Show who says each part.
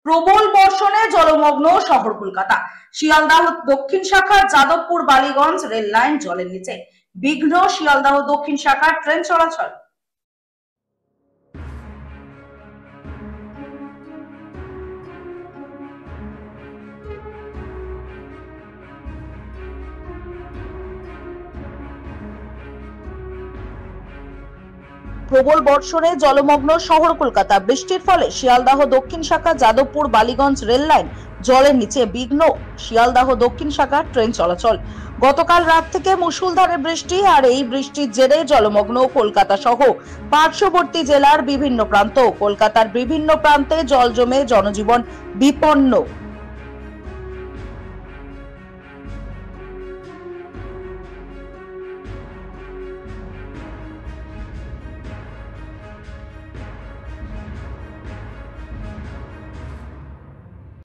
Speaker 1: প্রবল বর্ষণে জলমগ্ন শহর কলকাতা। শিয়ালদাহ দক্ষিণ শাখা যাদবপুর বালিগঞ্জ রেল লাইন জলের নিচে, বিঘ্ন শিয়ালদাহ দক্ষিণ শাখার ট্রেন চলাচল। প্রবল বর্ষণে জলমগ্ন শহর কলকাতা। বৃষ্টির ফলে শিয়ালদাহ দক্ষিণ শাখা যাদবপুর বালিগঞ্জ রেল লাইন জলের নিচে, বিঘ্ন শিয়ালদাহ দক্ষিণ শাখার ট্রেন চলাচল। গতকাল রাত থেকে মুষলধারে বৃষ্টি, আর এই বৃষ্টির জেরে জলমগ্ন কলকাতা সহ পার্শ্ববর্তী জেলার বিভিন্ন প্রান্ত। কলকাতার বিভিন্ন প্রান্তে জল জমে জনজীবন বিপন্ন।